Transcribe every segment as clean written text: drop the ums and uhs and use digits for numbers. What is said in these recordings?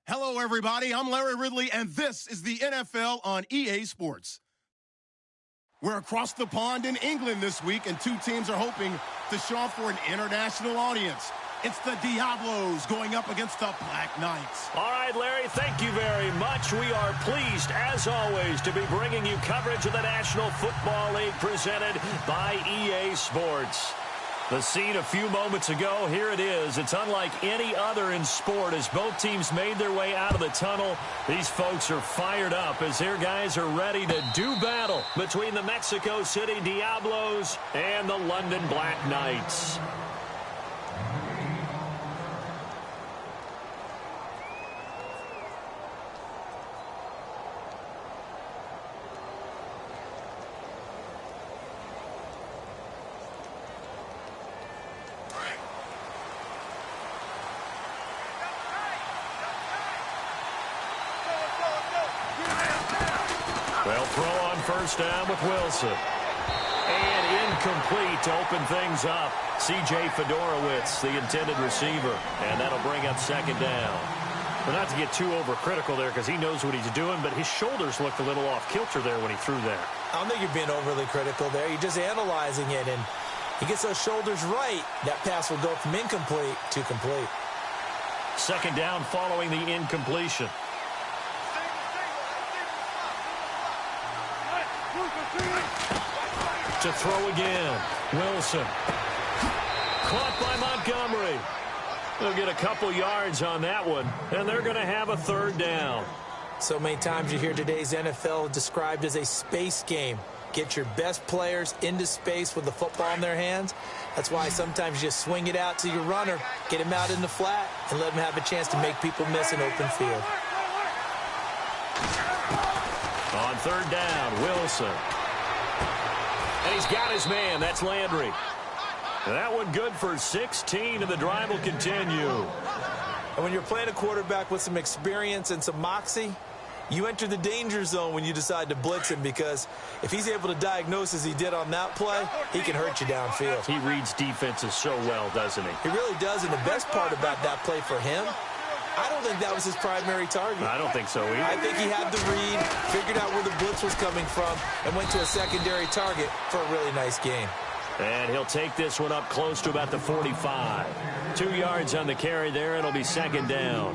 Hello, everybody. I'm Larry Ridley, and this is the NFL on EA Sports. We're across the pond in England this week, and two teams are hoping to show off for an international audience. It's the Diablos going up against the Black Knights. All right, Larry, thank you very much. We are pleased, as always, to be bringing you coverage of the National Football League presented by EA Sports. The scene a few moments ago, here it is. It's unlike any other in sport as both teams made their way out of the tunnel. These folks are fired up as their guys are ready to do battle between the Mexico City Diablos and the London Black Knights. They'll throw on first down with Wilson. And incomplete to open things up. C.J. Fedorowicz, the intended receiver. And that'll bring up second down. Well, not to get too overcritical there because he knows what he's doing, but his shoulders looked a little off kilter there when he threw that. I don't think you're being overly critical there. You're just analyzing it, and he gets those shoulders right. That pass will go from incomplete to complete. Second down following the incompletion. To throw again, Wilson. Caught by Montgomery. They'll get a couple yards on that one, and they're going to have a third down. So many times you hear today's NFL described as a space game. Get your best players into space with the football in their hands. That's why sometimes you just swing it out to your runner, get him out in the flat, and let him have a chance to make people miss an open field. On third down, Wilson. And he's got his man. That's Landry. And that one good for 16, and the drive will continue. And when you're playing a quarterback with some experience and some moxie, you enter the danger zone when you decide to blitz him, because if he's able to diagnose as he did on that play, he can hurt you downfield. He reads defenses so well, doesn't he? He really does, and the best part about that play for him, I don't think that was his primary target. I don't think so either. I think he had the read, figured out where the blitz was coming from, and went to a secondary target for a really nice gain. And he'll take this one up close to about the 45. 2 yards on the carry there. It'll be second down.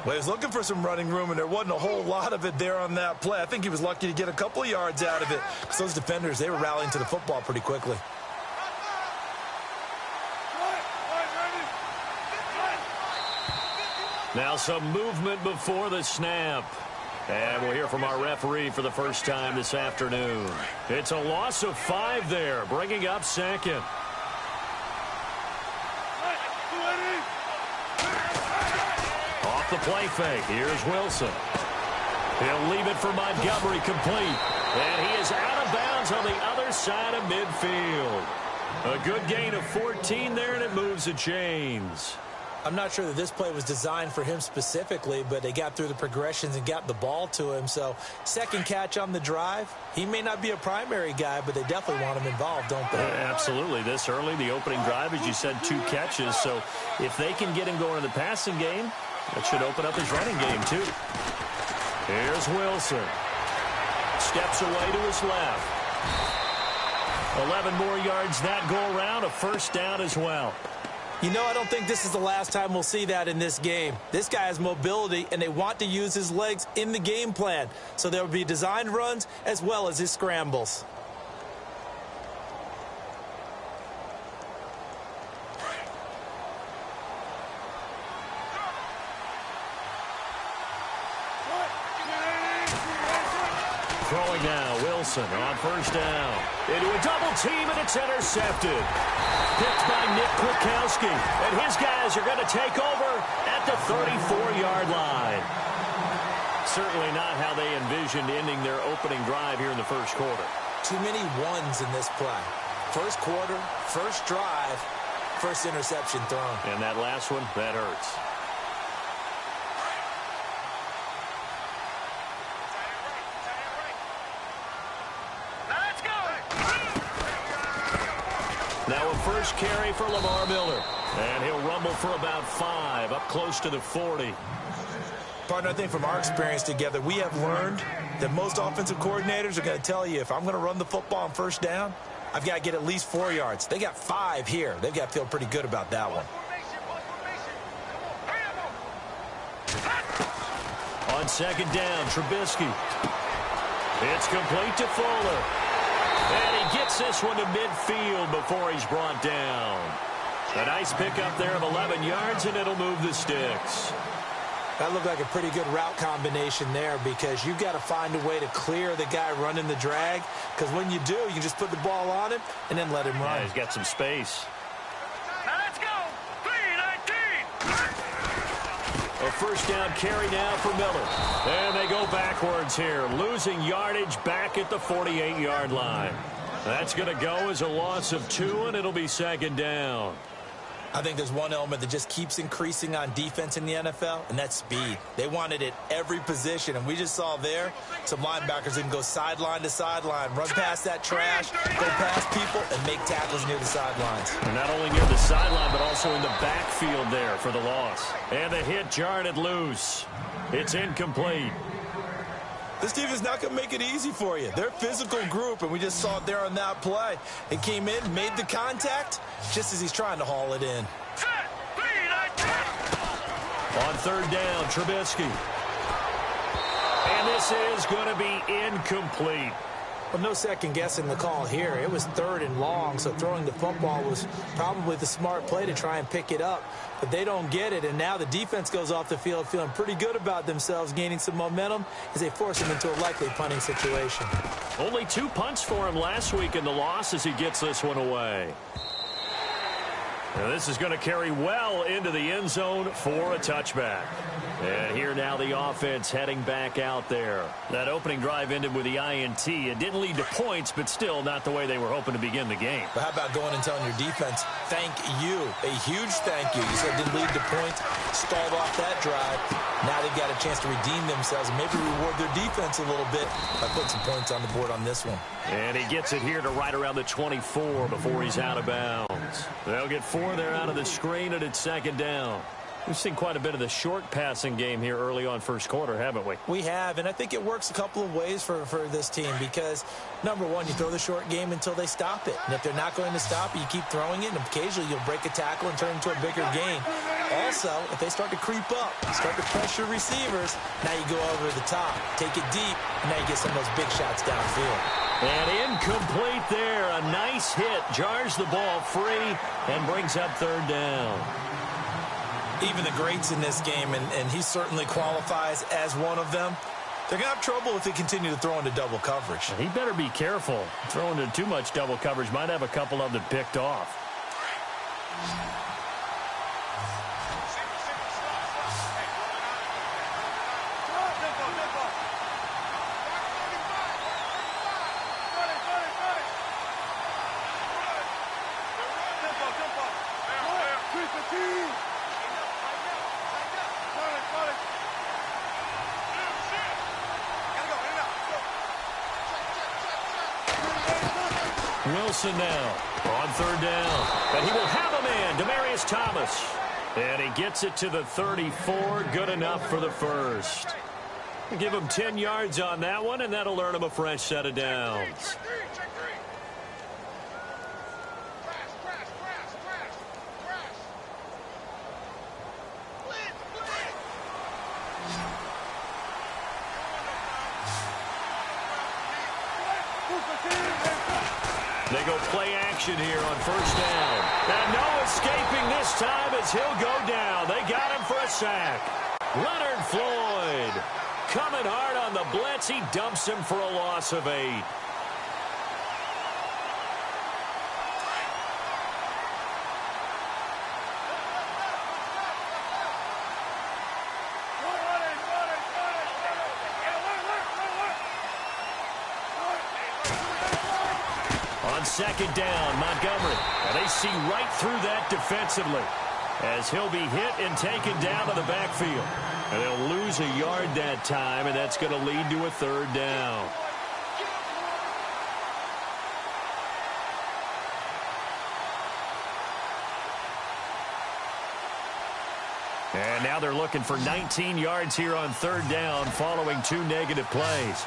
Well, he was looking for some running room, and there wasn't a whole lot of it there on that play. I think he was lucky to get a couple of yards out of it, because those defenders, they were rallying to the football pretty quickly. Now some movement before the snap. And we'll hear from our referee for the first time this afternoon. It's a loss of 5 there, bringing up second. Off the play fake, here's Wilson. He'll leave it for Montgomery complete. And he is out of bounds on the other side of midfield. A good gain of 14 there, and it moves the chains. I'm not sure that this play was designed for him specifically, but they got through the progressions and got the ball to him. So second catch on the drive. He may not be a primary guy, but they definitely want him involved, don't they? Absolutely. This early, the opening drive, as you said, 2 catches. So if they can get him going in the passing game, that should open up his running game too. Here's Wilson. Steps away to his left. 11 more yards that go around, a first down as well. You know, I don't think this is the last time we'll see that in this game. This guy has mobility, and they want to use his legs in the game plan. So there will be designed runs as well as his scrambles. Throwing now, Wilson on first down. Into a double team, and it's intercepted. Picked by Nick Kwiatkowski. And his guys are going to take over at the 34-yard line. Certainly not how they envisioned ending their opening drive here in the first quarter. Too many ones in this play. First quarter, first drive, first interception thrown. And that last one, that hurts. Now a first carry for Lamar Miller. And he'll rumble for about 5, up close to the 40. Partner, I think from our experience together, we have learned that most offensive coordinators are going to tell you, if I'm going to run the football on first down, I've got to get at least 4 yards. They got 5 here. They've got to feel pretty good about that one. On second down, Trubisky. It's complete to Fuller. And he gets this one to midfield before he's brought down. A nice pickup there of 11 yards, and it'll move the sticks. That looked like a pretty good route combination there, because you've got to find a way to clear the guy running the drag, because when you do, you can just put the ball on him and then let him run. Yeah, he's got some space. Now let's go. 3-19. A first down carry now for Miller. And they go backwards here, losing yardage back at the 48-yard line. That's going to go as a loss of 2, and it'll be second down. I think there's one element that just keeps increasing on defense in the NFL, and that's speed. They want it at every position, and we just saw there some linebackers that can go sideline to sideline, run past that trash, go past people, and make tackles near the sidelines. And not only near the sideline, but also in the backfield there for the loss. And the hit jarred it loose. It's incomplete. This team is not going to make it easy for you. They're a physical group, and we just saw it there on that play. It came in, made the contact, just as he's trying to haul it in. On third down, Trubisky. And this is going to be incomplete. Well, no second guessing the call here. It was 3rd and long, so throwing the football was probably the smart play to try and pick it up. But they don't get it, and now the defense goes off the field feeling pretty good about themselves, gaining some momentum as they force him into a likely punting situation. Only 2 punts for him last week in the loss as he gets this one away. Now this is going to carry well into the end zone for a touchback. And here now the offense heading back out there. That opening drive ended with the INT. It didn't lead to points, but still not the way they were hoping to begin the game. But how about going and telling your defense, thank you, a huge thank you. You said it didn't lead to points, stalled off that drive. Now they've got a chance to redeem themselves and maybe reward their defense a little bit by putting some points on the board on this one. And he gets it here to right around the 24 before he's out of bounds. They'll get 4 there out of the screen, and it's second down. We've seen quite a bit of the short passing game here early on first quarter, haven't we? We have, and I think it works a couple of ways for this team because, number one, you throw the short game until they stop it. And if they're not going to stop it, you keep throwing it, and occasionally you'll break a tackle and turn into a bigger gain. Also, if they start to creep up, start to pressure receivers, now you go over the top, take it deep, and now you get some of those big shots downfield. And incomplete there. A nice hit. Jars the ball free and brings up third down. Even the greats in this game, and he certainly qualifies as one of them, they're going to have trouble if they continue to throw into double coverage. He better be careful. Throwing into too much double coverage might have a couple of them picked off. Wilson now on third down. And he will have a man, Demaryius Thomas. And he gets it to the 34. Good enough for the first. Give him 10 yards on that one, and that'll earn him a fresh set of downs. They go play action here on first down. And no escaping this time as he'll go down. They got him for a sack. Leonard Floyd coming hard on the blitz. He dumps him for a loss of 8. On second down, Montgomery. And they see right through that defensively as he'll be hit and taken down to the backfield. And they'll lose a yard that time, and that's going to lead to a third down. And And now they're looking for 19 yards here on third down following 2 negative plays.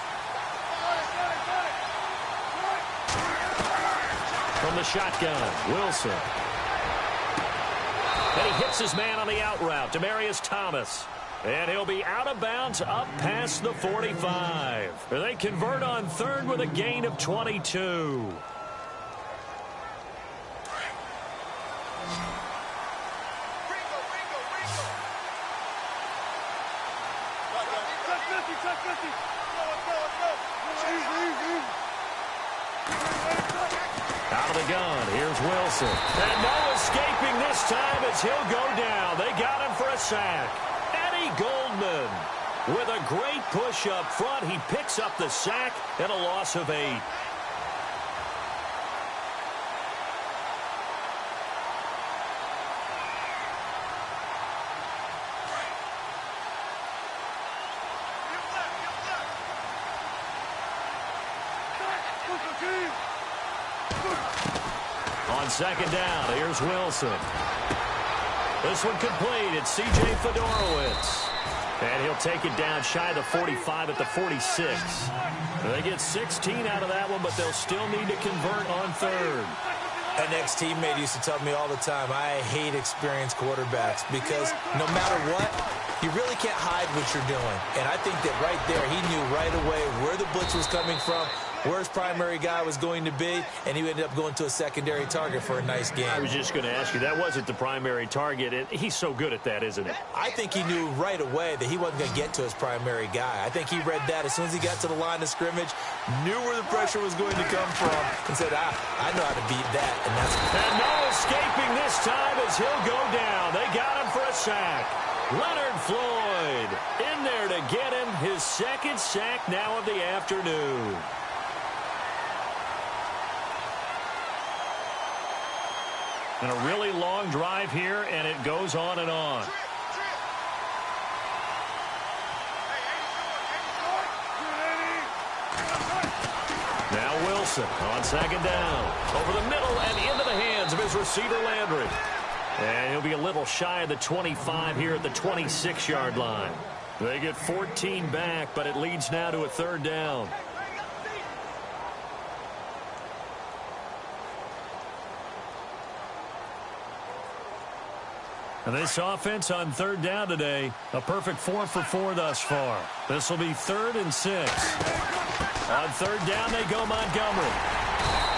From the shotgun, Wilson. And he hits his man on the out route, Demaryius Thomas. And he'll be out of bounds up past the 45. They convert on third with a gain of 22. Out of the gun, here's Wilson. And no escaping this time as he'll go down. They got him for a sack. Eddie Goldman with a great push up front. He picks up the sack and a loss of 8. On second down, here's Wilson. This one complete. It's C.J. Fedorowicz. And he'll take it down shy of the 45 at the 46. They get 16 out of that one, but they'll still need to convert on third. An ex-teammate used to tell me all the time, I hate experienced quarterbacks because no matter what, you really can't hide what you're doing. And I think that right there, he knew right away where the blitz was coming from, where his primary guy was going to be, and he ended up going to a secondary target for a nice game. I was just going to ask you, that wasn't the primary target. He's so good at that, isn't he? I think he knew right away that he wasn't going to get to his primary guy. I think he read that as soon as he got to the line of scrimmage, knew where the pressure was going to come from, and said, I know how to beat that. And no escaping this time as he'll go down. They got him for a sack. Leonard Floyd in there to get him his second sack now of the afternoon. And a really long drive here, and it goes on and on. Now Wilson on second down. Over the middle and into the hands of his receiver Landry. And he'll be a little shy of the 25 here at the 26-yard line. They get 14 back, but it leads now to a third down. And this offense on third down today, a perfect 4 for 4 thus far. This will be 3rd and 6. On third down, they go Montgomery.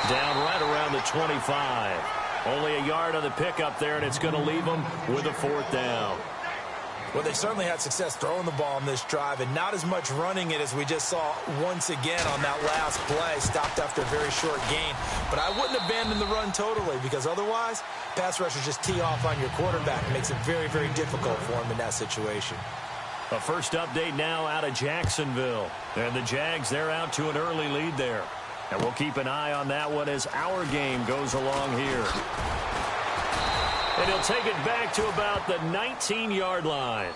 Down right around the 25. Only a yard on the pickup there, and it's going to leave them with a 4th down. Well, they certainly had success throwing the ball on this drive and not as much running it as we just saw once again on that last play. Stopped after a very short gain. But I wouldn't abandon the run totally because otherwise, pass rushers just tee off on your quarterback. It makes it very, very difficult for him in that situation. A first update now out of Jacksonville. And the Jags, they're out to an early lead there. And we'll keep an eye on that one as our game goes along here. And he'll take it back to about the 19-yard line.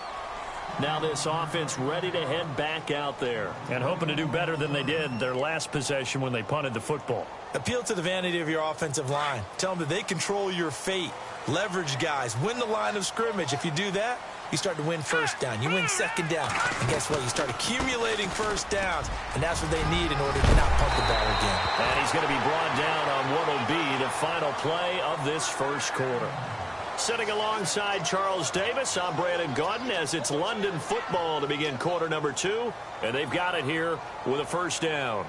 Now this offense ready to head back out there and hoping to do better than they did their last possession when they punted the football. Appeal to the vanity of your offensive line. Tell them that they control your fate. Leverage guys. Win the line of scrimmage. If you do that, you start to win first down. You win second down. And guess what? You start accumulating first downs. And that's what they need in order to not punt the ball again. And he's going to be brought down on what will be the final play of this first quarter. Sitting alongside Charles Davis, I'm Brandon Gaudin as it's London football to begin quarter number 2. And they've got it here with a first down.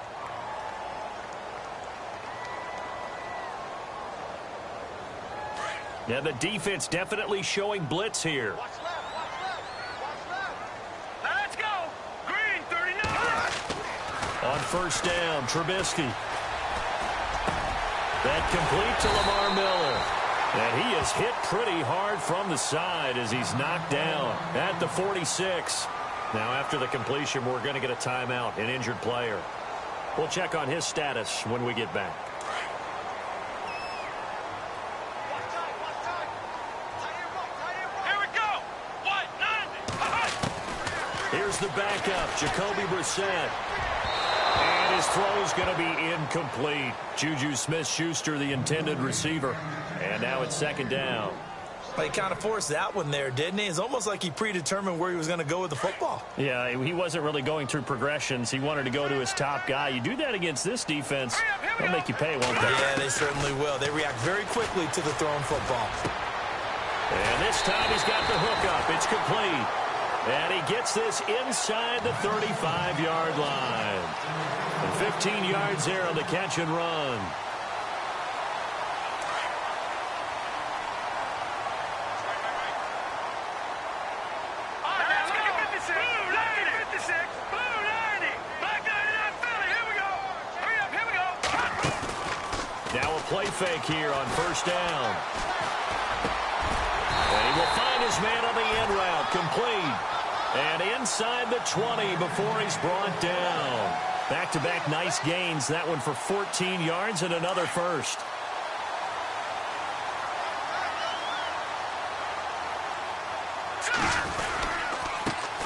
Now the defense definitely showing blitz here. Watch left, watch left, watch left. Let's go. Green, 39. On first down, Trubisky. That complete to Lamar Miller. And he is hit pretty hard from the side as he's knocked down at the 46. Now after the completion, we're going to get a timeout, an injured player. We'll check on his status when we get back. Here's the backup, Jacoby Brissett. And his throw is going to be incomplete. Juju Smith-Schuster, the intended receiver. And now it's second down. Well, he kind of forced that one there, didn't he? It's almost like he predetermined where he was going to go with the football. Yeah, he wasn't really going through progressions. He wanted to go to his top guy. You do that against this defense, they'll make you pay, won't they? Yeah, they certainly will. They react very quickly to the thrown football. And this time he's got the hook up. It's complete. And he gets this inside the 35-yard line. And 15 yards there on the catch and run. Now a play fake here on first down. And he will find his man on the end route, complete. And inside the 20 before he's brought down. Back-to-back nice gains. That one for 14 yards and another first.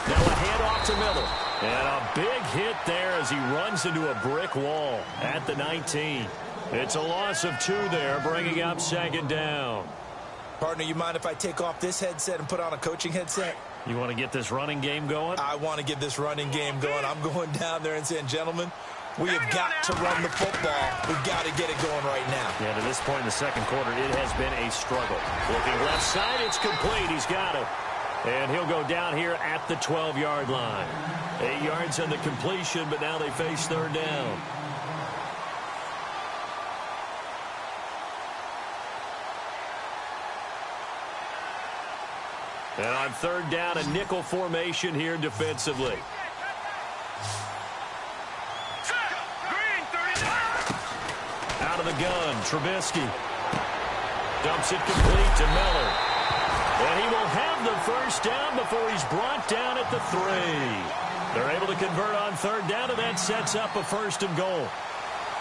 Now a handoff to Miller. And a big hit there as he runs into a brick wall at the 19. It's a loss of 2 there, bringing up second down. Partner, you mind if I take off this headset and put on a coaching headset? You want to get this running game going? I want to get this running game going. I'm going down there and saying, gentlemen, we have got to run the football. We've got to get it going right now. Yeah, to this point in the second quarter, it has been a struggle. Looking left side, it's complete. He's got it. And he'll go down here at the 12-yard line. 8 yards on the completion, but now they face third down. And on third down, a nickel formation here defensively. Out of the gun, Trubisky. Dumps it complete to Miller. And he will have the first down before he's brought down at the 3. They're able to convert on third down, and that sets up a first and goal.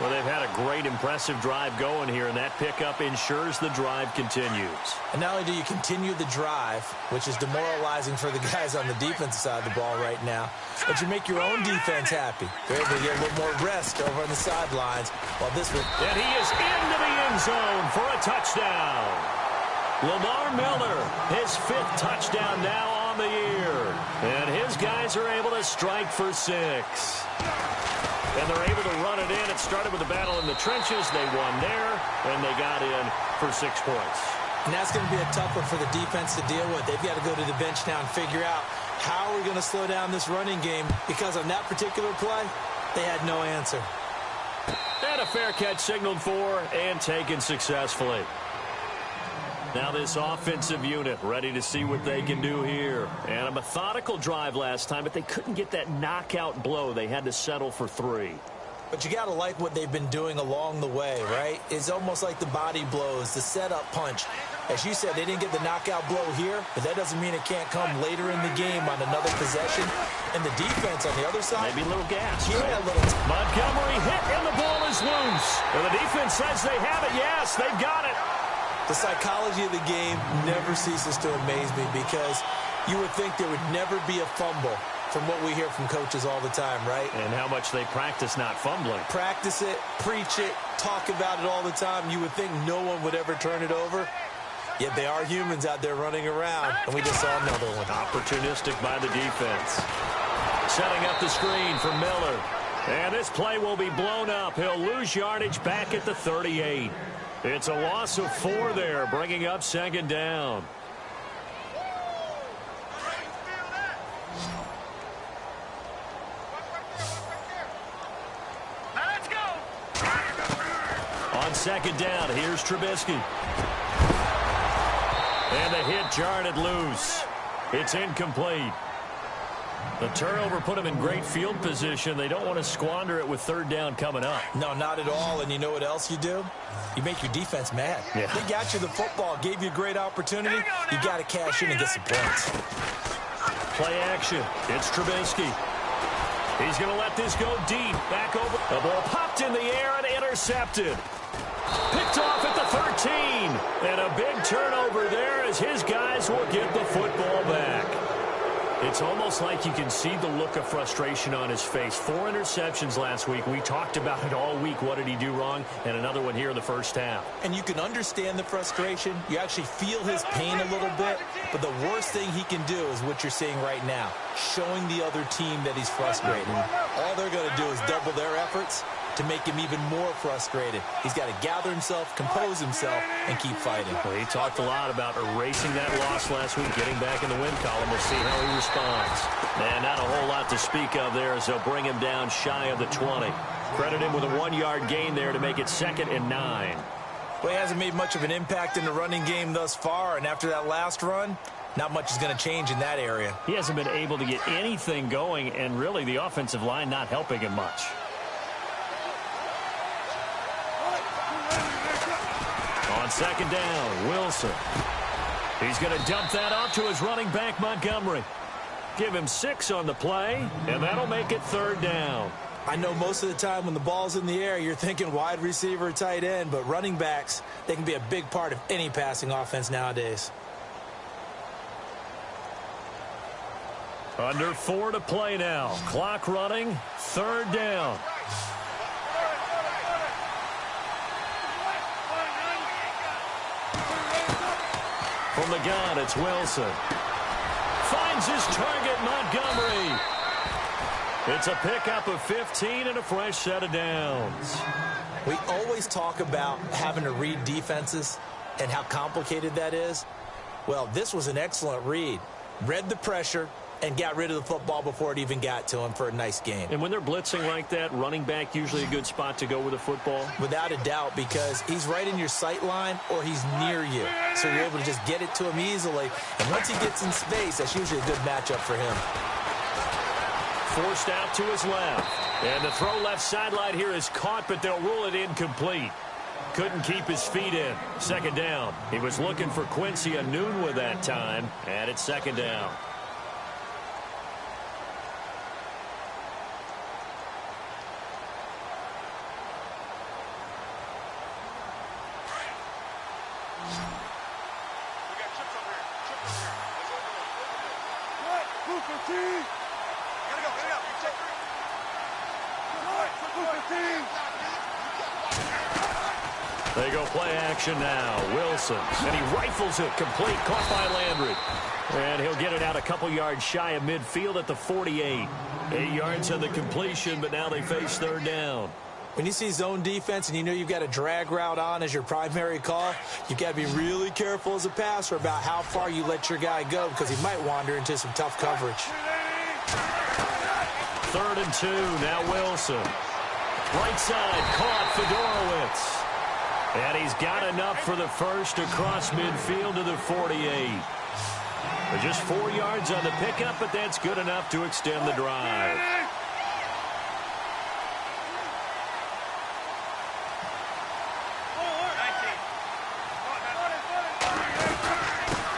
Well, they've had a great, impressive drive going here, and that pickup ensures the drive continues. And not only do you continue the drive, which is demoralizing for the guys on the defensive side of the ball right now, but you make your own defense happy. They're able to get a little more rest over on the sidelines. While this one... And he is into the end zone for a touchdown. Lamar Miller, his 5th touchdown now on the year. And his guys are able to strike for 6. And they're able to run it in. It started with a battle in the trenches. They won there, and they got in for 6 points. And that's going to be a tough one for the defense to deal with. They've got to go to the bench now and figure out how we're going to slow down this running game, because on that particular play, they had no answer. And a fair catch signaled for and taken successfully. Now this offensive unit ready to see what they can do here. And a methodical drive last time, but they couldn't get that knockout blow. They had to settle for 3. But you got to like what they've been doing along the way, right? It's almost like the body blows, the setup punch. As you said, they didn't get the knockout blow here, but that doesn't mean it can't come later in the game on another possession. And the defense on the other side, maybe a little gas. Yeah, right? a little. Montgomery hit, and the ball is loose. And the defense says they have it. Yes, they've got it. The psychology of the game never ceases to amaze me, because you would think there would never be a fumble from what we hear from coaches all the time, right? And how much they practice not fumbling. Practice it, preach it, talk about it all the time. You would think no one would ever turn it over. Yet they are humans out there running around, and we just saw another one. Opportunistic by the defense. Setting up the screen for Miller. And this play will be blown up. He'll lose yardage back at the 38. It's a loss of 4 there, bringing up second down. Let's go. On second down, here's Trubisky. And the hit jarred it loose. It's incomplete. The turnover put them in great field position. They don't want to squander it with third down coming up. No, not at all. And you know what else you do? You make your defense mad. Yeah. They got you the football, gave you a great opportunity. You got to cash in and get some points. Play action. It's Trubisky. He's going to let this go deep. Back over. The ball popped in the air and intercepted. Picked off at the 13. And a big turnover there as his guys will get the football back. It's almost like you can see the look of frustration on his face. 4 interceptions last week. We talked about it all week. What did he do wrong? And another one here in the first half. And you can understand the frustration. You actually feel his pain a little bit. But the worst thing he can do is what you're seeing right now, showing the other team that he's frustrated. All they're going to do is double their efforts to make him even more frustrated. He's got to gather himself, compose himself, and keep fighting. Well, he talked a lot about erasing that loss last week, getting back in the win column. We'll see how he responds. And not a whole lot to speak of there as they'll bring him down shy of the 20. Credit him with a 1-yard gain there to make it 2nd and 9. Well, he hasn't made much of an impact in the running game thus far, and after that last run, not much is going to change in that area. He hasn't been able to get anything going, and really the offensive line not helping him much. On 2nd down, Wilson. He's going to dump that off to his running back, Montgomery. Give him 6 on the play, and that'll make it 3rd down. I know most of the time when the ball's in the air, you're thinking wide receiver, tight end, but running backs, they can be a big part of any passing offense nowadays. Under 4 to play now. Clock running, 3rd down. From the gun, it's Wilson. Finds his target, Montgomery. It's a pickup of 15 and a fresh set of downs. We always talk about having to read defenses and how complicated that is. Well, this was an excellent read. Read the pressure and got rid of the football before it even got to him for a nice game. And when they're blitzing like that, running back usually a good spot to go with a football? Without a doubt, because he's right in your sight line or he's near you. So you're able to just get it to him easily. And once he gets in space, that's usually a good matchup for him. Forced out to his left. And the throw left sideline here is caught, but they'll rule it incomplete. Couldn't keep his feet in. 2nd down. He was looking for Quincy Anunwa that time, and it's 2nd down. They go play action now. Wilson. And he rifles it complete. Caught by Landry. And he'll get it out a couple yards shy of midfield at the 48. 8 yards on the completion, but now they face 3rd down. When you see zone defense and you know you've got a drag route on as your primary call, you've got to be really careful as a passer about how far you let your guy go because he might wander into some tough coverage. 3rd and 2. Now Wilson. Right side. Caught Fedorowicz. And he's got enough for the first across midfield to the 48. Just 4 yards on the pickup, but that's good enough to extend the drive.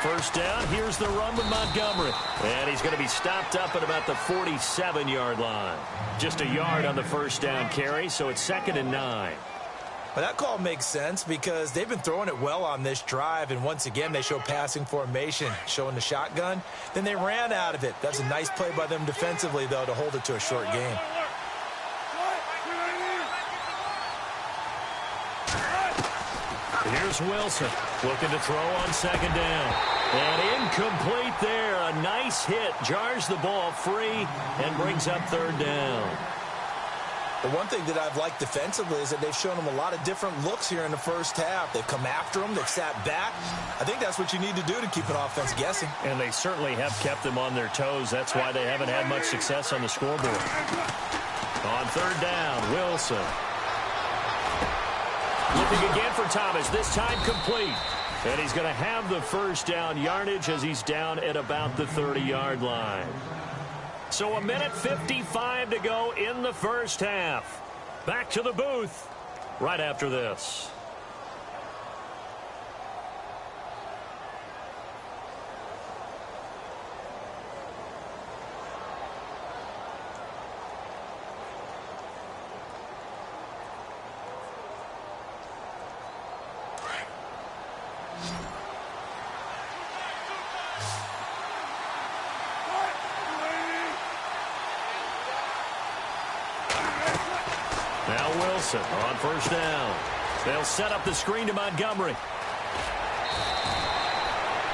First down, here's the run with Montgomery. And he's going to be stopped up at about the 47-yard line. Just a yard on the first down carry, so it's 2nd and 9. Well, that call makes sense because they've been throwing it well on this drive, and once again they show passing formation, showing the shotgun. Then they ran out of it. That's a nice play by them defensively, though, to hold it to a short game. Here's Wilson looking to throw on 2nd down. And incomplete there. A nice hit. Jars the ball free and brings up 3rd down. The one thing that I've liked defensively is that they've shown them a lot of different looks here in the first half. They've come after them. They've sat back. I think that's what you need to do to keep an offense guessing. And they certainly have kept them on their toes. That's why they haven't had much success on the scoreboard. On 3rd down, Wilson. Looking again for Thomas, this time complete. And he's going to have the first down yardage as he's down at about the 30-yard line. So 1:55 to go in the first half. Back to the booth right after this. Now Wilson on first down. They'll set up the screen to Montgomery.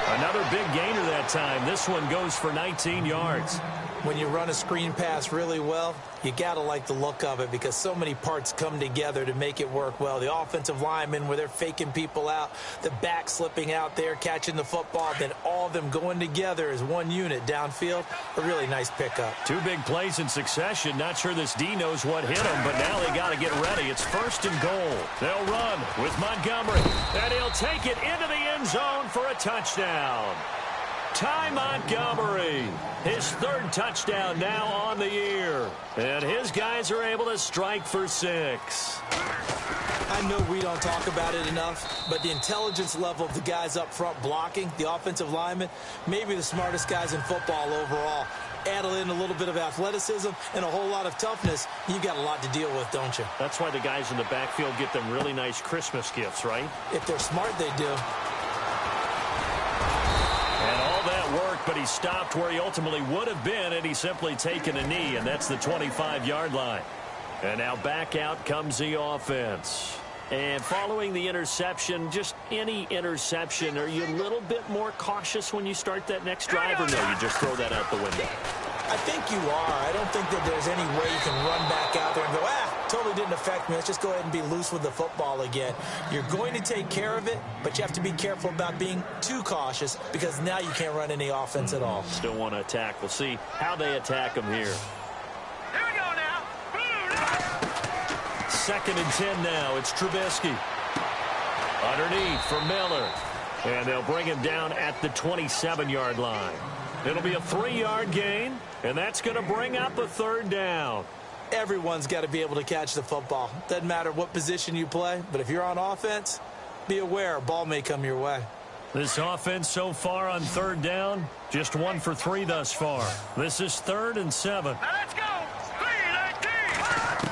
Another big gainer that time. This one goes for 19 yards. When you run a screen pass really well, you got to like the look of it because so many parts come together to make it work well. The offensive linemen where they're faking people out, the back slipping out there, catching the football, then all of them going together as one unit downfield. A really nice pickup. Two big plays in succession. Not sure this D knows what hit him, but now they got to get ready. It's first and goal. They'll run with Montgomery, and he'll take it into the end zone for a touchdown. Ty Montgomery, his third touchdown now on the year. And his guys are able to strike for 6. I know we don't talk about it enough, but the intelligence level of the guys up front blocking, the offensive linemen, maybe the smartest guys in football overall. Add in a little bit of athleticism and a whole lot of toughness, you've got a lot to deal with, don't you? That's why the guys in the backfield get them really nice Christmas gifts, right? If they're smart, they do. Work, but he stopped where he ultimately would have been, and he's simply taken a knee, and that's the 25-yard line. And now back out comes the offense. And following the interception, just any interception, are you a little bit more cautious when you start that next drive, or no, you just throw that out the window? I think you are. I don't think that there's any way you can run back out there and go, totally didn't affect me. Let's just go ahead and be loose with the football again. You're going to take care of it, but you have to be careful about being too cautious because now you can't run any offense at all. Still want to attack. We'll see how they attack him here. Here we go now. 2nd and 10 now. It's Trubisky. Underneath for Miller. And they'll bring him down at the 27-yard line. It'll be a 3-yard gain, and that's going to bring up a 3rd down. Everyone's got to be able to catch the football. Doesn't matter what position you play, but if you're on offense, be aware a ball may come your way. This offense so far on 3rd down, just 1 for 3 thus far. This is 3rd and 7. Now let's go. 3-19.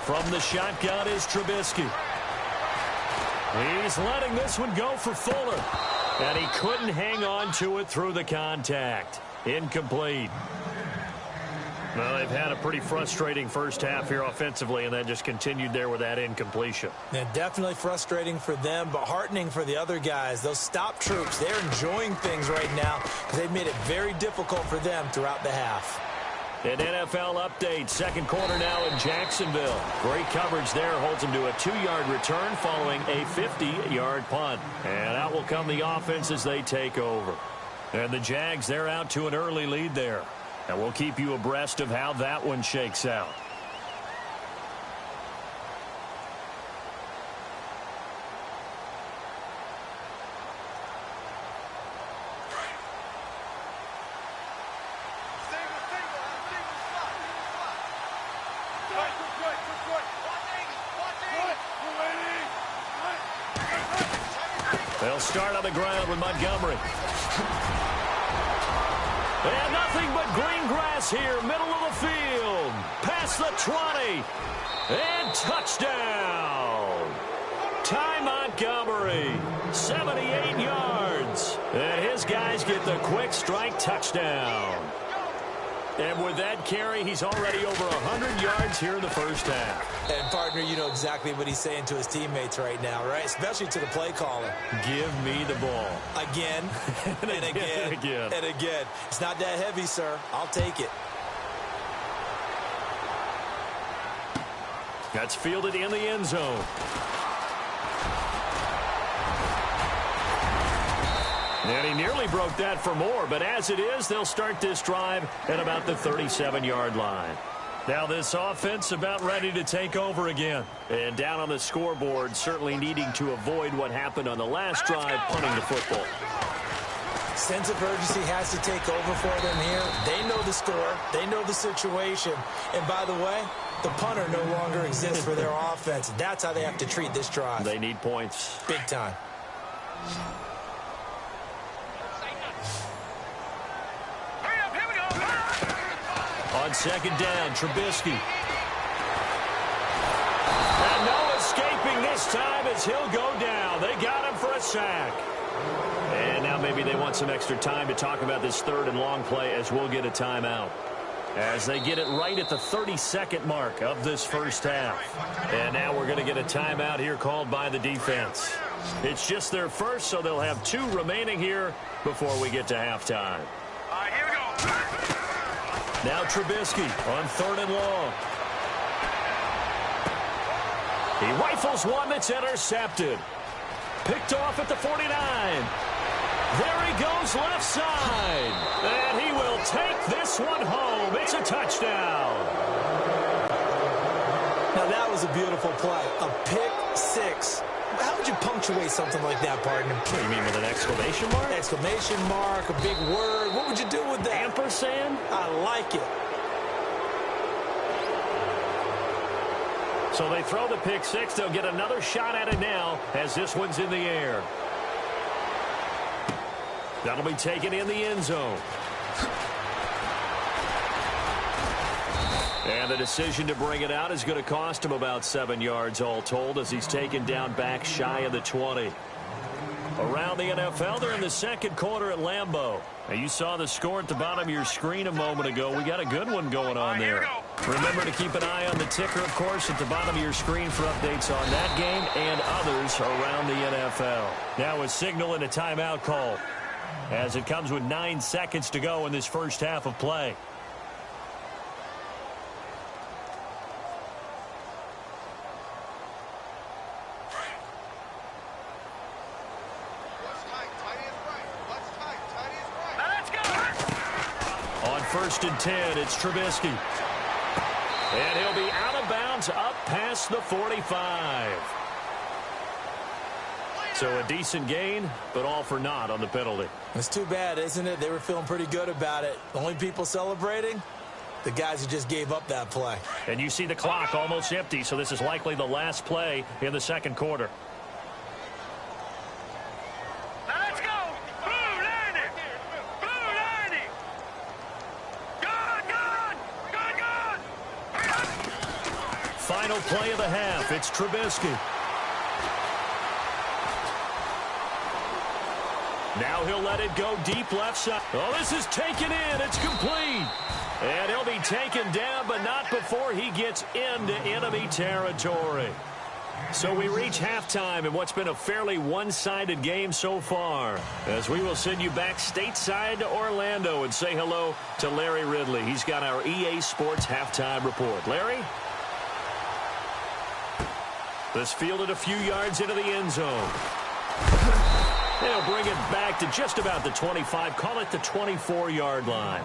From the shotgun is Trubisky. He's letting this one go for Fuller. And he couldn't hang on to it through the contact. Incomplete. Well, they've had a pretty frustrating first half here offensively, and then just continued there with that incompletion. Yeah, definitely frustrating for them, but heartening for the other guys. Those stop troops, they're enjoying things right now because they've made it very difficult for them throughout the half. An NFL update, 2nd quarter now in Jacksonville. Great coverage there, holds them to a 2-yard return following a 50-yard punt. And out will come the offense as they take over. And the Jags, they're out to an early lead there. And we'll keep you abreast of how that one shakes out. They'll start on the ground with Montgomery. And nothing but green grass here, middle of the field. Past the 20. And touchdown. Ty Montgomery, 78 yards. And his guys get the quick strike touchdown. And with that carry, he's already over 100 yards here in the first half. And, partner, you know exactly what he's saying to his teammates right now, right? Especially to the play caller. Give me the ball. Again, and again, and again. It's not that heavy, sir. I'll take it. That's fielded in the end zone. And he nearly broke that for more, but as it is, they'll start this drive at about the 37-yard line. Now this offense about ready to take over again. And down on the scoreboard, certainly needing to avoid what happened on the last drive, punting the football. Sense of urgency has to take over for them here. They know the score. They know the situation. And by the way, the punter no longer exists for their offense. That's how they have to treat this drive. They need points. Big time. On 2nd down, Trubisky. And no escaping this time as he'll go down. They got him for a sack. And now maybe they want some extra time to talk about this 3rd and long play as we'll get a timeout. as they get it right at the 32nd mark of this first half. And now we're going to get a timeout here called by the defense. It's just their first, so they'll have 2 remaining here before we get to halftime. All right, here we go. Now Trubisky on 3rd and long. He rifles one that's intercepted. Picked off at the 49. There he goes left side. And he will take this one home. It's a touchdown. Now that was a beautiful play. A pick 6. How would you punctuate something like that, partner? What do you mean, with an exclamation mark? Exclamation mark, a big word. What would you do with that? Ampersand? I like it. So they throw the pick 6. They'll get another shot at it now as this one's in the air. That'll be taken in the end zone. And the decision to bring it out is going to cost him about 7 yards all told as he's taken down back shy of the 20. Around the NFL, they're in the second quarter at Lambeau. Now, you saw the score at the bottom of your screen a moment ago. We got a good one going on there. Remember to keep an eye on the ticker, of course, at the bottom of your screen for updates on that game and others around the NFL. Now a signal and a timeout call as it comes with 9 seconds to go in this first half of play. On 1st and 10, it's Trubisky. And he'll be out of bounds up past the 45. So a decent gain, but all for naught on the penalty. It's too bad, isn't it? They were feeling pretty good about it. The only people celebrating, the guys who just gave up that play. And you see the clock almost empty, so this is likely the last play in the second quarter. Let's go. Blue landing. Blue landing. Good. Final play of the half. It's Trubisky. Now he'll let it go deep left side. Oh, this is taken in. It's complete. And he'll be taken down, but not before he gets into enemy territory. So we reach halftime in what's been a fairly one-sided game so far, as we will send you back stateside to Orlando and say hello to Larry Ridley. He's got our EA Sports halftime report. Larry? This fielded a few yards into the end zone. They'll bring it back to just about the 25, call it the 24-yard line.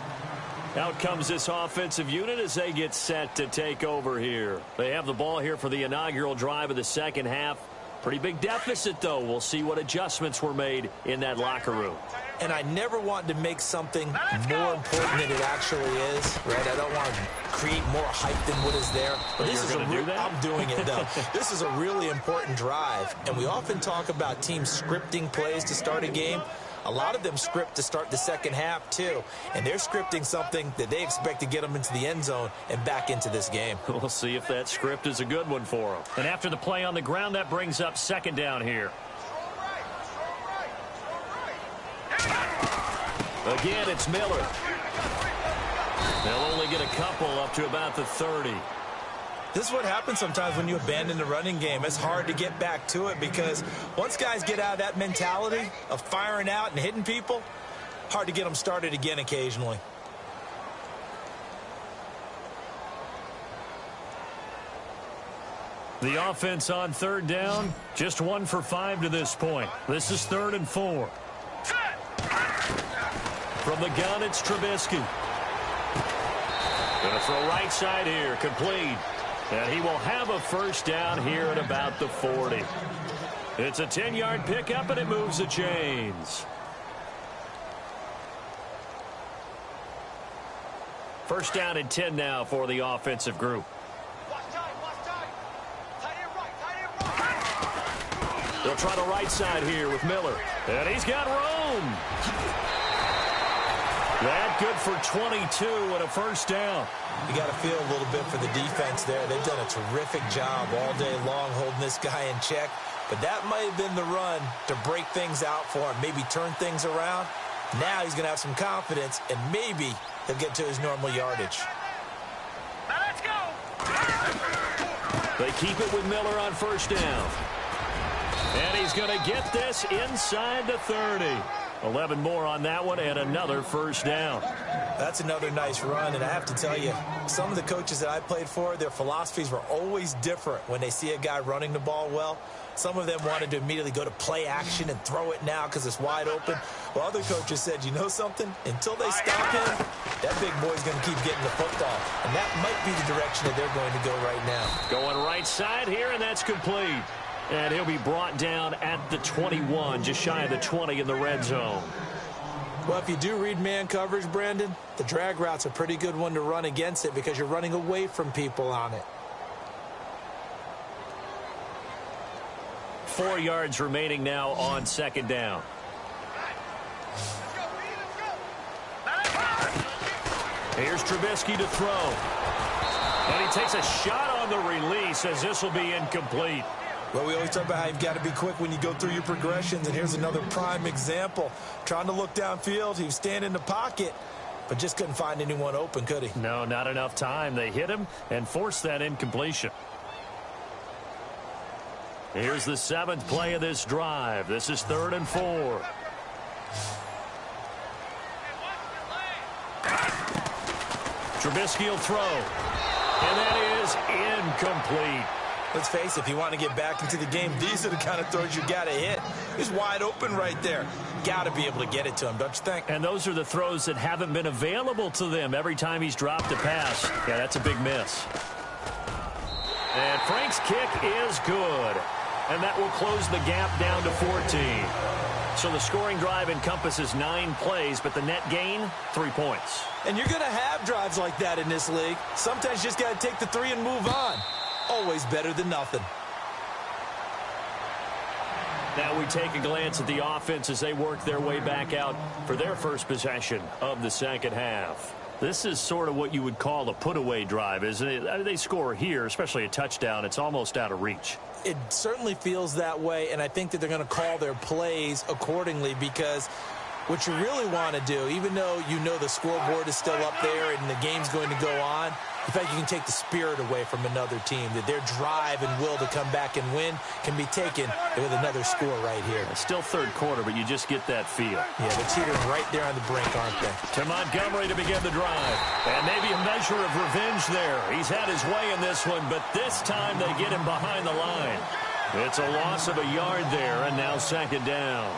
Out comes this offensive unit as they get set to take over here. They have the ball here for the inaugural drive of the second half. Pretty big deficit, though. We'll see what adjustments were made in that locker room. And I never want to make something more important than it actually is, right? I don't want to create more hype than what is there. But this is do that? I'm doing it, though. This is a really important drive, and we often talk about teams scripting plays to start a game. A lot of them script to start the second half, too. And they're scripting something that they expect to get them into the end zone and back into this game. We'll see if that script is a good one for them. And after the play on the ground, that brings up second down here. Again, it's Miller. They'll only get a couple up to about the 30. This is what happens sometimes when you abandon the running game. It's hard to get back to it because once guys get out of that mentality of firing out and hitting people, hard to get them started again occasionally. The offense on third down, just 1 for 5 to this point. This is 3rd and 4. From the gun, it's Trubisky. Going to throw right side here, complete. And he will have a first down here at about the 40. It's a 10-yard pickup, and it moves the chains. First down and 10 now for the offensive group. They'll try the right side here with Miller. And he's got room. That good for 22 and a first down. You got to feel a little bit for the defense there. They've done a terrific job all day long holding this guy in check. But that might have been the run to break things out for him, maybe turn things around. Now he's going to have some confidence, and maybe he'll get to his normal yardage. They keep it with Miller on first down. And he's going to get this inside the 30. 11 more on that one and another first down. That's another nice run, and I have to tell you, some of the coaches that I played for, their philosophies were always different when they see a guy running the ball well. Some of them wanted to immediately go to play action and throw it now because it's wide open. Well, other coaches said, you know something? Until they stop him, that big boy's going to keep getting the football. And that might be the direction that they're going to go right now. Going right side here, and that's complete. And he'll be brought down at the 21, just shy of the 20 in the red zone. Well, if you do read man coverage, Brandon, the drag route's a pretty good one to run against it because you're running away from people on it. 4 yards remaining now on second down. Here's Trubisky to throw. And he takes a shot on the release as this will be incomplete. Well, we always talk about how you've got to be quick when you go through your progressions, and here's another prime example. Trying to look downfield, he was standing in the pocket, but just couldn't find anyone open, could he? No, not enough time. They hit him and forced that incompletion. Here's the 7th play of this drive. This is 3rd and 4. Trubisky will throw, and that is incomplete. Let's face it, if you want to get back into the game, these are the kind of throws you got to hit. He's wide open right there. Got to be able to get it to him, don't you think? And those are the throws that haven't been available to them every time he's dropped a pass. Yeah, that's a big miss. And Frank's kick is good. And that will close the gap down to 14. So the scoring drive encompasses 9 plays, but the net gain, 3 points. And you're going to have drives like that in this league. Sometimes you just got to take the 3 and move on. Always better than nothing. Now we take a glance at the offense as they work their way back out for their first possession of the second half. This is sort of what you would call a put-away drive, isn't it? They score here, especially a touchdown. It's almost out of reach. It certainly feels that way, and I think that they're going to call their plays accordingly because what you really want to do, even though you know the scoreboard is still up there and the game's going to go on, in fact, you can take the spirit away from another team, that their drive and will to come back and win can be taken with another score right here. It's still third quarter, but you just get that feel. Yeah, they're teetering right there on the brink, aren't they? To Montgomery to begin the drive. And maybe a measure of revenge there. He's had his way in this one, but this time they get him behind the line. It's a loss of a yard there, and now second down.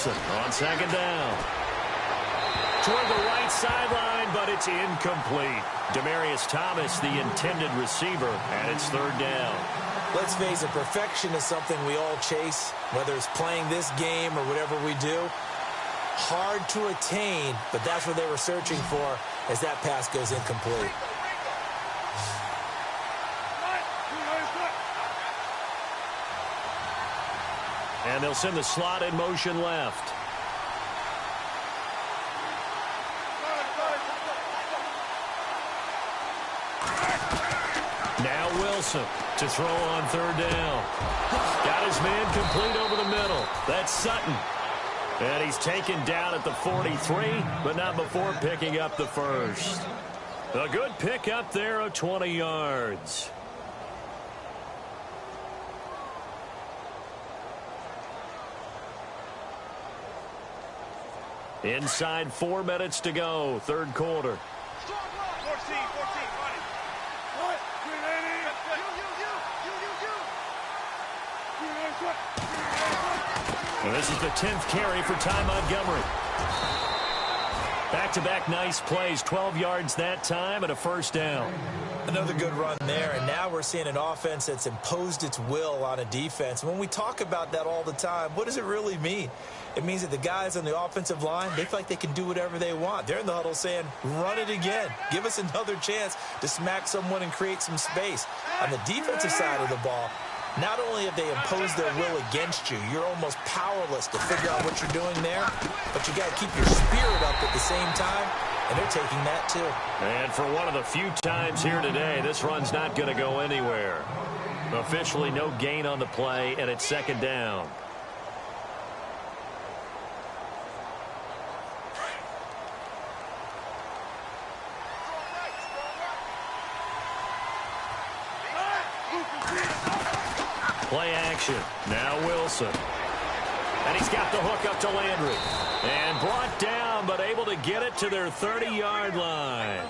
On second down. Toward the right sideline, but it's incomplete. Demaryius Thomas, the intended receiver, and it's third down. Let's face it, perfection is something we all chase, whether it's playing this game or whatever we do. Hard to attain, but that's what they were searching for as that pass goes incomplete. And they'll send the slot in motion left. Now Wilson to throw on third down. Got his man complete over the middle. That's Sutton. And he's taken down at the 43, but not before picking up the first. A good pick up there of 20 yards. Inside 4 minutes to go, third quarter. 14, 20. What? And this is the 10th carry for Ty Montgomery. Back-to-back nice plays, 12 yards that time and a first down. Another good run there, and now we're seeing an offense that's imposed its will on a defense. When we talk about that all the time, what does it really mean? It means that the guys on the offensive line, they feel like they can do whatever they want. They're in the huddle saying, run it again. Give us another chance to smack someone and create some space. On the defensive side of the ball, Not only have they imposed their will against you, you're almost powerless to figure out what you're doing there, but you got to keep your spirit up at the same time, and they're taking that too. And for one of the few times here today, this run's not going to go anywhere. Officially no gain on the play, and it's second down. Play action. Now Wilson. And he's got the hook up to Landry. And brought down, but able to get it to their 30-yard line.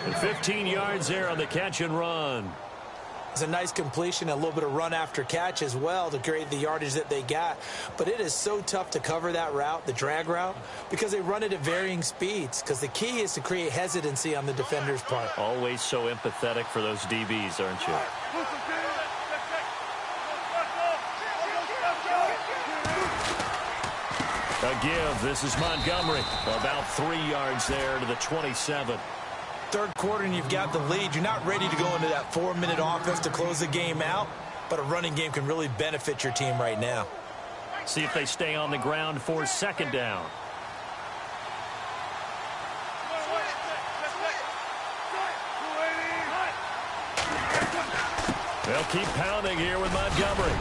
And 15 yards there on the catch and run. It's a nice completion, a little bit of run after catch as well to create the yardage that they got. But it is so tough to cover that route, the drag route, because they run it at varying speeds. Because the key is to create hesitancy on the defender's part. Always so empathetic for those DBs, aren't you? A give. This is Montgomery. About 3 yards there to the 27. Third quarter and you've got the lead. You're not ready to go into that 4-minute offense to close the game out, but a running game can really benefit your team right now. See if they stay on the ground for second down. They'll keep pounding here with Montgomery.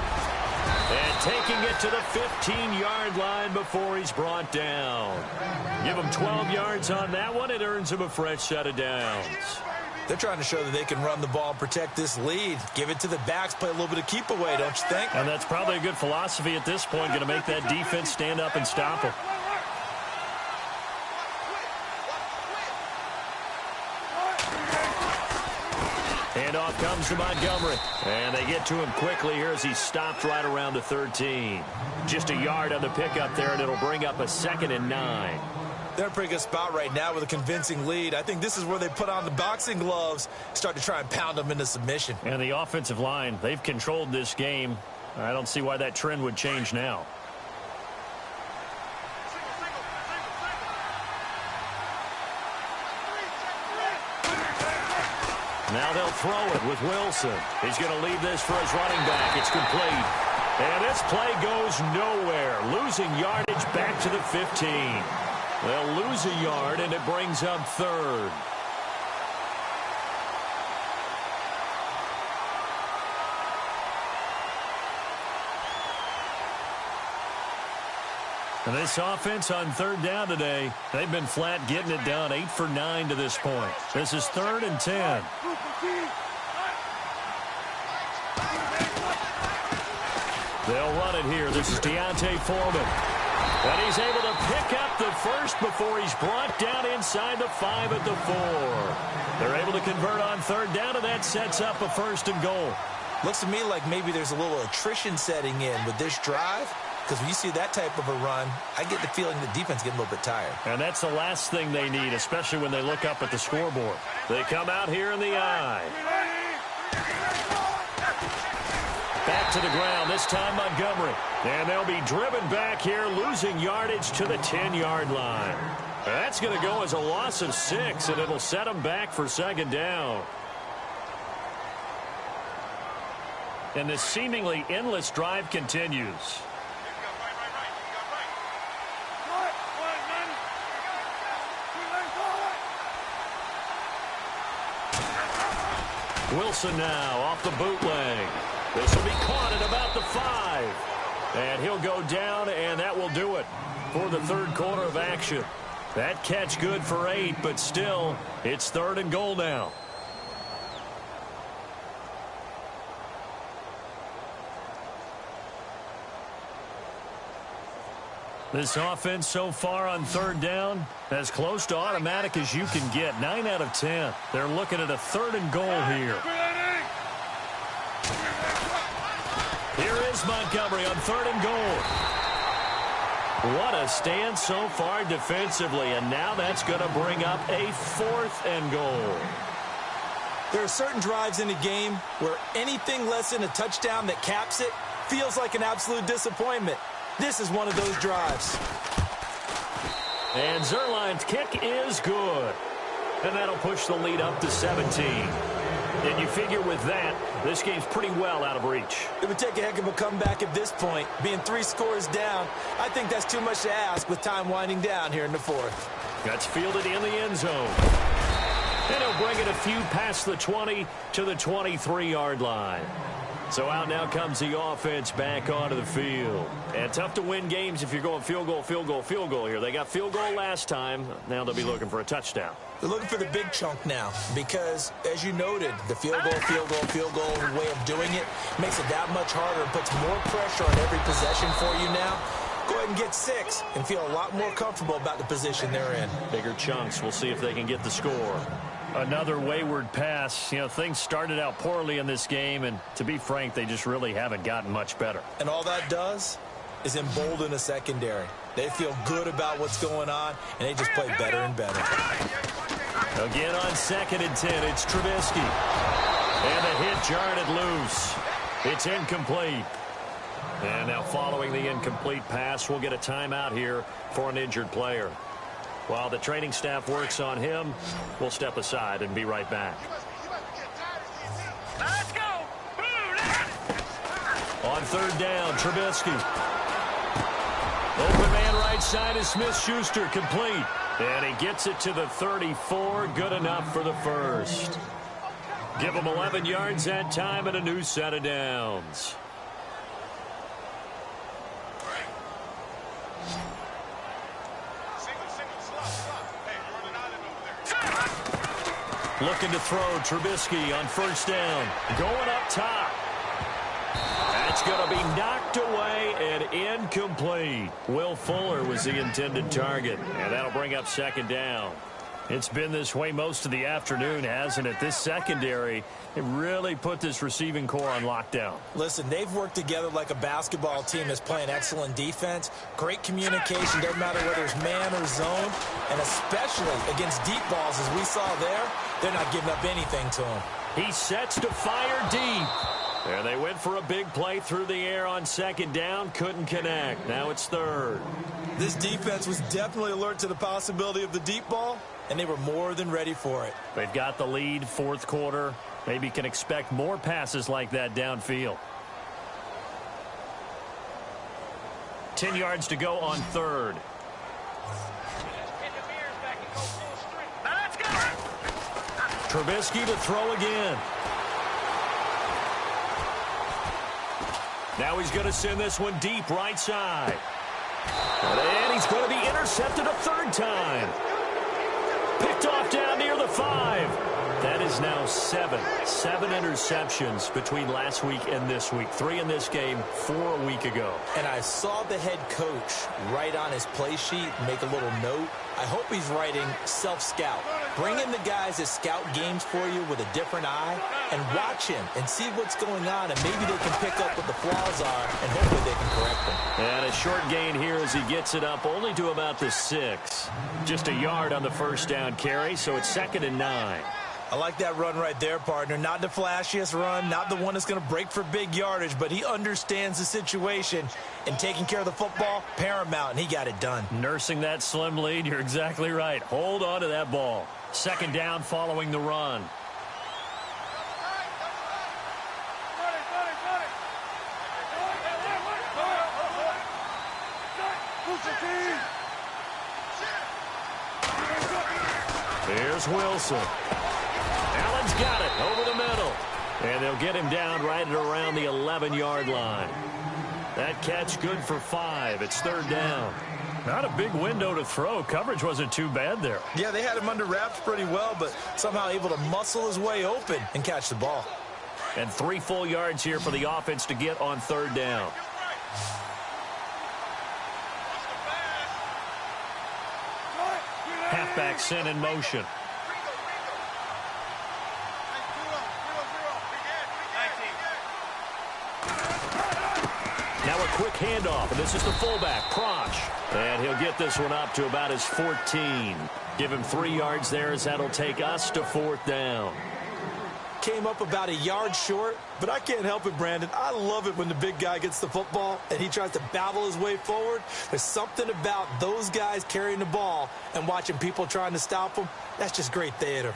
And taking it to the 15-yard line before he's brought down. Give him 12 yards on that one. It earns him a fresh set of downs. They're trying to show that they can run the ball and protect this lead. Give it to the backs, play a little bit of keep away, don't you think? And that's probably a good philosophy at this point, going to make that defense stand up and stop him. Handoff comes to Montgomery. And they get to him quickly here as he stopped right around the 13. Just a yard on the pickup there, and it'll bring up a 2nd and 9. They're in a pretty good spot right now with a convincing lead. I think this is where they put on the boxing gloves, start to try and pound them into submission. And the offensive line, they've controlled this game. I don't see why that trend would change now. Now they'll throw it with Wilson. He's going to leave this for his running back. It's complete. And this play goes nowhere. Losing yardage back to the 15. They'll lose a yard, and it brings up 3rd. And this offense on 3rd down today, they've been flat getting it done. 8 for 9 to this point. This is 3rd and 10. They'll run it here. This is Deontay Foreman. And he's able to pick up the first before he's brought down inside the 5 at the 4. They're able to convert on 3rd down, and that sets up a 1st and goal. Looks to me like maybe there's a little attrition setting in with this drive. Because when you see that type of a run, I get the feeling the defense getting a little bit tired. And that's the last thing they need, especially when they look up at the scoreboard. They come out here in the eye. Back to the ground, this time Montgomery. And they'll be driven back here, losing yardage to the 10-yard line. That's going to go as a loss of 6, and it'll set them back for 2nd down. And this seemingly endless drive continues. Wilson now off the bootleg. This will be caught at about the 5. And he'll go down, and that will do it for the 3rd quarter of action. That catch good for 8, but still, it's 3rd and goal now. This offense so far on 3rd down, as close to automatic as you can get. 9 out of 10. They're looking at a 3rd and goal here. Here is Montgomery on 3rd and goal. What a stand so far defensively, and now that's going to bring up a 4th and goal. There are certain drives in a game where anything less than a touchdown that caps it feels like an absolute disappointment. This is one of those drives. And Zerline's kick is good. And that'll push the lead up to 17. And you figure with that, this game's pretty well out of reach. It would take a heck of a comeback at this point. Being 3 scores down, I think that's too much to ask with time winding down here in the 4th. That's fielded in the end zone. And he'll bring it a few past the 20 to the 23-yard line. So out now comes the offense back onto the field. And tough to win games if you're going field goal, field goal, field goal here. They got field goal last time. Now they'll be looking for a touchdown. They're looking for the big chunk now because, as you noted, the field goal, field goal, field goal way of doing it makes it that much harder and puts more pressure on every possession for you now. Go ahead and get 6 and feel a lot more comfortable about the position they're in. Bigger chunks. We'll see if they can get the score. Another wayward pass. You know, things started out poorly in this game, and to be frank, they just really haven't gotten much better. And all that does is embolden a secondary. They feel good about what's going on, and they just play better and better. Again on 2nd and 10, it's Trubisky. And the hit jarred it loose. It's incomplete. And now following the incomplete pass, we'll get a timeout here for an injured player. While the training staff works on him, we'll step aside and be right back. Let's go. On 3rd down, Trubisky. Open man right side is Smith-Schuster, complete. And he gets it to the 34, good enough for the first. Give him 11 yards that time and a new set of downs. Looking to throw, Trubisky on 1st down. Going up top. That's going to be knocked away and incomplete. Will Fuller was the intended target, and that'll bring up 2nd down. It's been this way most of the afternoon, hasn't it? This secondary, it really put this receiving core on lockdown. Listen, they've worked together like a basketball team that's playing excellent defense. Great communication, doesn't matter whether it's man or zone. And especially against deep balls, as we saw there, they're not giving up anything to him. He sets to fire deep. There they went for a big play through the air on 2nd down. Couldn't connect. Now it's 3rd. This defense was definitely alert to the possibility of the deep ball, and they were more than ready for it. They've got the lead, 4th quarter. Maybe can expect more passes like that downfield. 10 yards to go on 3rd. Let's go. Trubisky to throw again. Now he's going to send this one deep right side. And he's going to be intercepted a 3rd time. Picked off down near the 5. That is now 7 interceptions between last week and this week. 3 in this game, 4 a week ago. And I saw the head coach write on his play sheet, make a little note. I hope he's writing self-scout. Bring in the guys that scout games for you with a different eye and watch him and see what's going on, and maybe they can pick up what the flaws are, and hopefully they can correct them. And a short gain here as he gets it up only to about the 6. Just a yard on the 1st down carry, so it's 2nd and 9. I like that run right there, partner. Not the flashiest run, not the one that's going to break for big yardage, but he understands the situation, and taking care of the football, paramount, and he got it done. Nursing that slim lead, you're exactly right. Hold on to that ball. 2nd down following the run. Here's Wilson. Allen's got it over the middle. And they'll get him down right at around the 11-yard line. That catch good for 5. It's 3rd down. Not a big window to throw. Coverage wasn't too bad there. Yeah, they had him under wraps pretty well, but somehow able to muscle his way open and catch the ball. And 3 full yards here for the offense to get on 3rd down. Halfback sent in motion. Now a quick handoff, and this is the fullback, Prosch. And he'll get this one up to about his 14. Give him 3 yards there as that'll take us to 4th down. Came up about a yard short, but I can't help it, Brandon. I love it when the big guy gets the football and he tries to battle his way forward. There's something about those guys carrying the ball and watching people trying to stop them. That's just great theater.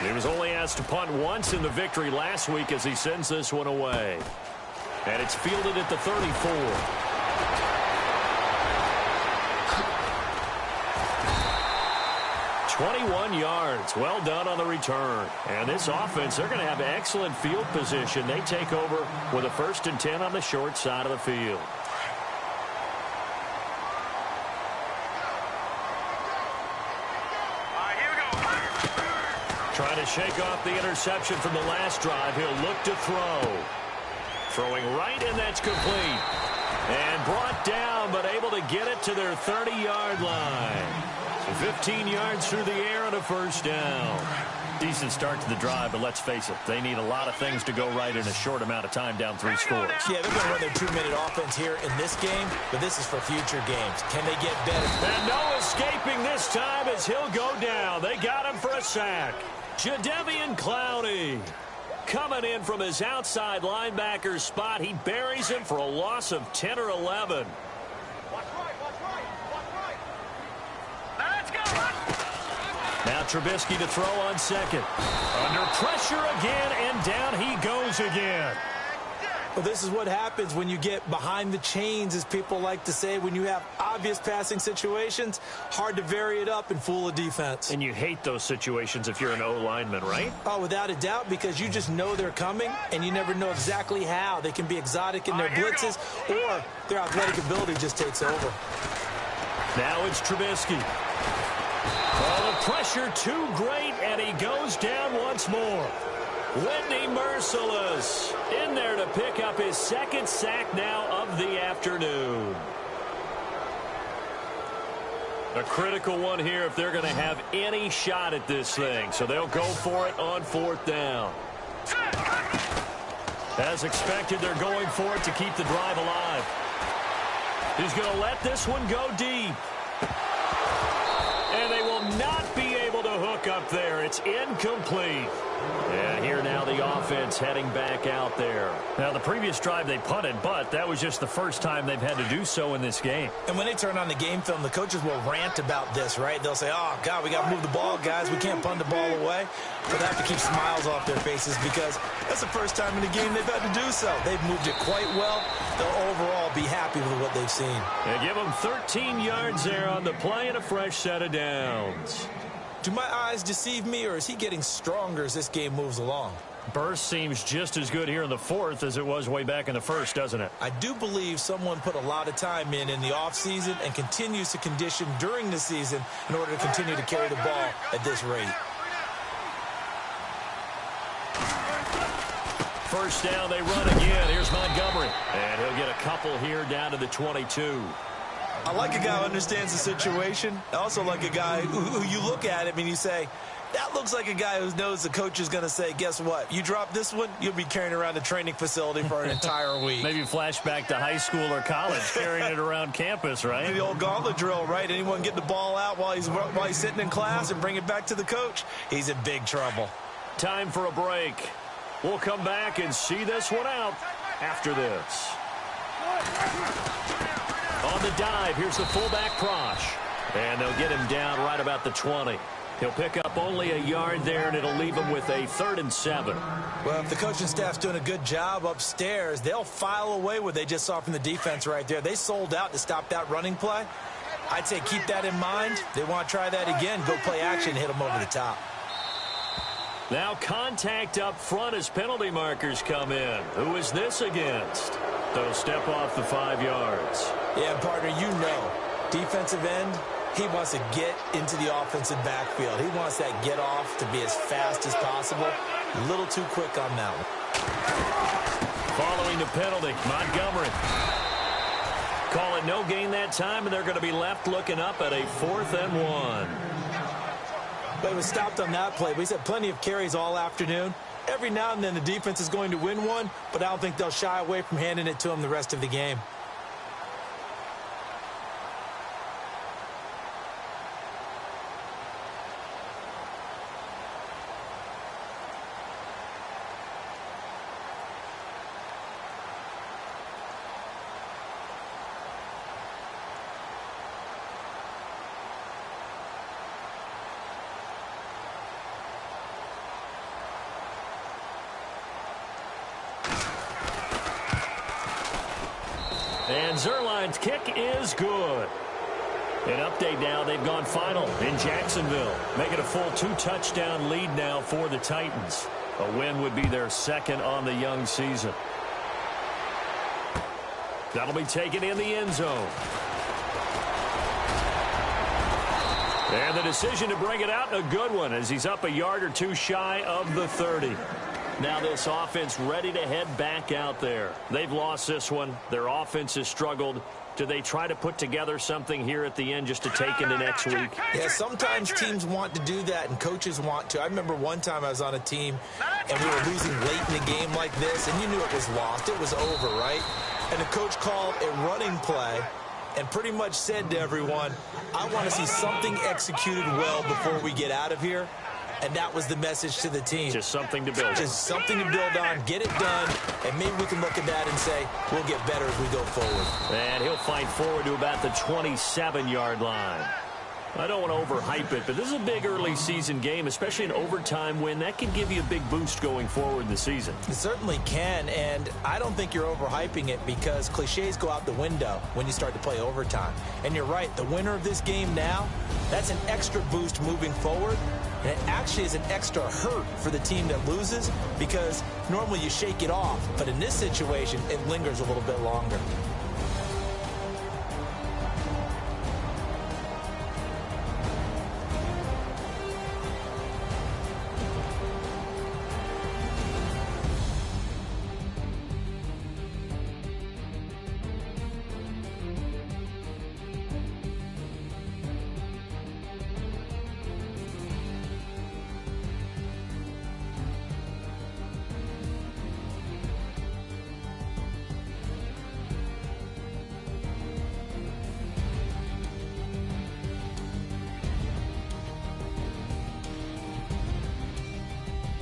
He was only asked to punt once in the victory last week as he sends this one away. And it's fielded at the 34. 21 yards. Well done on the return. And this offense, they're going to have excellent field position. They take over with a 1st and 10 on the short side of the field. Trying to shake off the interception from the last drive. He'll look to throw. Throwing right, and that's complete. And brought down, but able to get it to their 30-yard line. So 15 yards through the air and a 1st down. Decent start to the drive, but let's face it, they need a lot of things to go right in a short amount of time down 3 scores. Yeah, they're going to run their 2-minute offense here in this game, but this is for future games. Can they get better? And no escaping this time as he'll go down. They got him for a sack. Jadeveon Clowney coming in from his outside linebacker spot. He buries him for a loss of 10 or 11. Now Trubisky to throw on 2nd. Under pressure again, and down he goes again. Well, this is what happens when you get behind the chains, as people like to say. When you have obvious passing situations, hard to vary it up and fool a defense. And you hate those situations if you're an O-lineman, right? Oh, without a doubt, because you just know they're coming, and you never know exactly how. They can be exotic in their blitzes, or their athletic ability just takes over. Now it's Trubisky. Oh, the pressure too great, and he goes down once more. Whitney Merciless in there to pick up his 2nd sack now of the afternoon. A critical one here if they're going to have any shot at this thing. So they'll go for it on 4th down. As expected, they're going for it to keep the drive alive. He's going to let this one go deep. And they will not be able to hook up there. It's incomplete. And here now the offense heading back out there. Now the previous drive they punted, but that was just the first time they've had to do so in this game. And when they turn on the game film, the coaches will rant about this, right? They'll say, oh, God, we got to move the ball, guys. We can't punt the ball away. But they have to keep smiles off their faces because that's the first time in the game they've had to do so. They've moved it quite well. They'll overall be happy with what they've seen. And give them 13 yards there on the play and a fresh set of downs. Do my eyes deceive me, or is he getting stronger as this game moves along? Burst seems just as good here in the 4th as it was way back in the 1st, doesn't it? I do believe someone put a lot of time in the offseason and continues to condition during the season in order to continue to carry the ball at this rate. 1st down, they run again. Here's Montgomery. And he'll get a couple here down to the 22. I like a guy who understands the situation. I also like a guy who you look at him and you say, that looks like a guy who knows the coach is going to say, guess what? You drop this one, you'll be carrying around the training facility for an entire week. Maybe flashback to high school or college, carrying it around campus, right? The old gauntlet drill, right? Anyone get the ball out while he's sitting in class and bring it back to the coach, he's in big trouble. Time for a break. We'll come back and see this one out after this. On the dive, here's the fullback Prosh. And they'll get him down right about the 20. He'll pick up only a yard there, and it'll leave him with a 3rd and 7. Well, if the coaching staff's doing a good job upstairs, they'll file away what they just saw from the defense right there. They sold out to stop that running play. I'd say keep that in mind. They want to try that again, go play action, hit them over the top. Now contact up front as penalty markers come in. Who is this against? They'll step off the 5 yards. Yeah, partner, you know, defensive end, he wants to get into the offensive backfield. He wants that get off to be as fast as possible. A little too quick on that one. Following the penalty, Montgomery. Call it no gain that time, and they're going to be left looking up at a 4th and 1. But it was stopped on that play. We had plenty of carries all afternoon. Every now and then the defense is going to win one, but I don't think they'll shy away from handing it to them the rest of the game. And Zerline's kick is good. An update now, they've gone final in Jacksonville, making a full 2-touchdown lead now for the Titans. A win would be their second on the young season. That'll be taken in the end zone. And the decision to bring it out, a good one, as he's up a yard or two shy of the 30. Now this offense ready to head back out there. They've lost this one. Their offense has struggled. Do they try to put together something here at the end just to take into next week? Yeah, sometimes teams want to do that and coaches want to. I remember one time I was on a team and we were losing late in the game like this, and you knew it was lost. It was over, right? And the coach called a running play and pretty much said to everyone, I want to see something executed well before we get out of here. And that was the message to the team. Just something to build on. Just something to build on, get it done, and maybe we can look at that and say, we'll get better as we go forward. And he'll fight forward to about the 27-yard line. I don't want to overhype it, but this is a big early season game, especially an overtime win. That can give you a big boost going forward in the season. It certainly can, and I don't think you're overhyping it because cliches go out the window when you start to play overtime. And you're right, the winner of this game now, that's an extra boost moving forward. And it actually is an extra hurt for the team that loses because normally you shake it off. But in this situation, it lingers a little bit longer.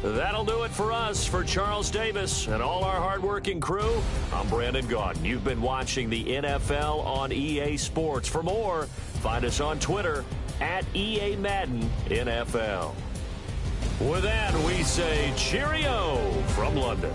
That'll do it for us. For Charles Davis and all our hardworking crew, I'm Brandon Gaudin. You've been watching the NFL on EA Sports. For more, find us on Twitter at EA Madden NFL. With that, we say cheerio from London.